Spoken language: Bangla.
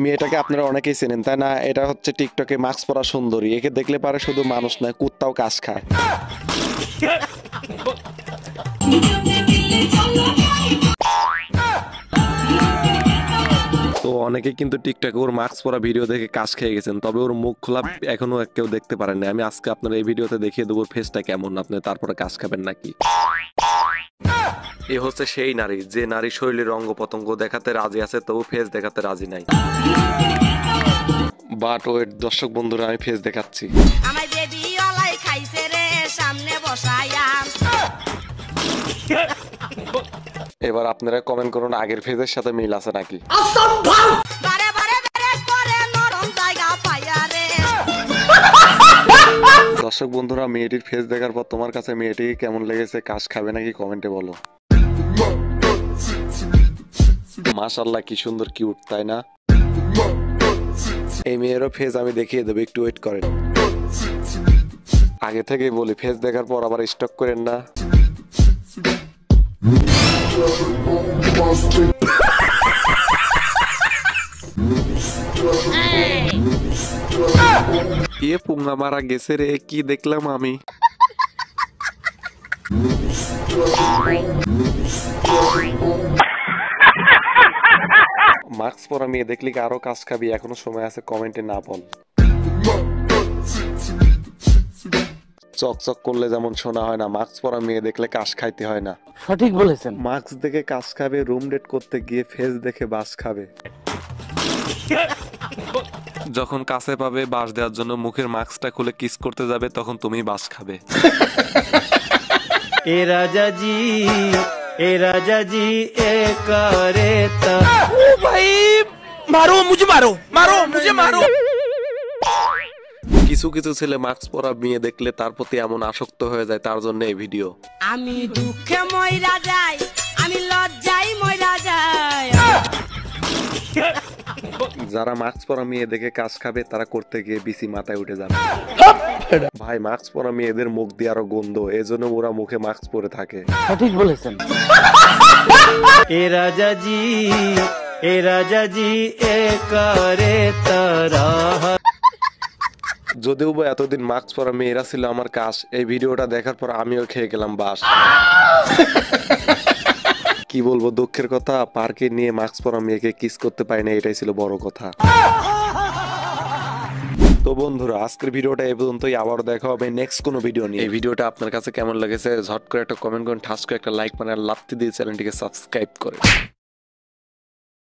মেয়েটাকে আপনারা অনেকেই চেনেন তাই না? এটা হচ্ছে টিকটকে মাস্ক পরা সুন্দরী। একে দেখলে পারে শুধু মানুষ নয়, কুত্তাও কাশ খায়। তো অনেকে কিন্তু টিকটকে ওর মাস্ক পরা ভিডিও দেখে কাশ খেয়ে গেছেন, তবে ওর মুখ খোলা এখনো কেউ দেখতে পারেন না। আমি আজকে আপনারা এই ভিডিওতে দেখিয়ে দেবো ফেসটা কেমন, আপনি তারপরে কাশ খাবেন নাকি। এ হচ্ছে সেই নারী যে নারী শরীরের অঙ্গ প্রত্যঙ্গ দেখাতে রাজি আছে তবু ফেস দেখাতে রাজি নাই। বাট ওয়েট দর্শক বন্ধুরা, আমি ফেস দেখাচ্ছি। আমার বেবি ওলাই খাইছে রে সামনে বসায়া। এবার আপনারা কমেন্ট করুন আগের ফেজের সাথে মিল আছে নাকি। বারে বারে বেরে করে নরম জায়গা পাইয়া রে। দর্শক বন্ধুরা, মেয়েটির ফেস দেখার পর তোমার কাছে মেয়েটি কেমন লেগেছে, কাশ খাবে নাকি কমেন্টে বলো। মাশাআল্লাহ কি সুন্দর কিউট, তাই না? এই মেয়েরও ফেস আমি দেখিয়ে দেবো, একটু ওয়েট করেন। আগে থেকেই বলি ফেস দেখার পর আবার স্টক করেন না। ইয়ে পুঙ্গা মারা গেছে রে, কি দেখলাম আমি। মাস্ক পরা মেয়ে দেখলি কি আরো কাজ খাবি? এখনো সময় আছে, কমেন্টে না বল। চকচক করলে যেমন শোনা হয় না, মাস্ক পরা মেয়ে দেখলে কাশ খাইতে হয় না। সঠিক বলেছেন। মাস্ক দেখে কাশ খাবে, রুম ডেট করতে গিয়ে ফেস দেখে বাস খাবে। যখন কাছে পাবে বাস দেওয়ার জন্য মুখের মাস্কটা খুলে কিস করতে যাবে, তখন তুমি বাস খাবে। এ রাজা জি এ করে তা। ও ভাই মারো মুঝে মারো। কিছু কিছু ছেলে মাস্ক পরা মেয়ে দেখলে তার প্রতি এমন আসক্ত হয়ে যায়, তার জন্য এই ভিডিও। আমি দুঃখে মইরা যাই, আমি লজ্জায় মইরা যাই। যারা মাস্ক পরা মেয়ে দেখে কাজ খাবে তারা করতে গিয়ে বিসি মাথায় উঠে যাবে। ভাই মাস্ক পরা মেয়েদের মুখ দিয়ে আরো গন্ধ, এজন্য ওরা মুখে মাস্ক পরে থাকে। সঠিক বলেছেন। এ রাজা জি এ করে তারা। যদিও বা এতদিন মাস্ক পরা মেয়েরা ছিল আমার কাশ, এই ভিডিওটা দেখার পর আমিও খেয়ে গেলাম বাস। কি বলবো দুঃখের কথা, পার্কে নিয়ে মাস্ক পরা মেয়েকে কিস করতে পারি না, এটাই ছিল বড় কথা। তো বন্ধুরা আজকের ভিডিওটা এই পর্যন্তই, আবার দেখা হবে নেক্সট কোনো ভিডিও নিয়ে। এই ভিডিওটা আপনার কাছে কেমন লেগেছে ঝট করে একটা কমেন্ট করুন, ঠাস করে একটা লাইক মানে লাফতে দিয়ে চ্যানেলটিকে সাবস্ক্রাইব করে।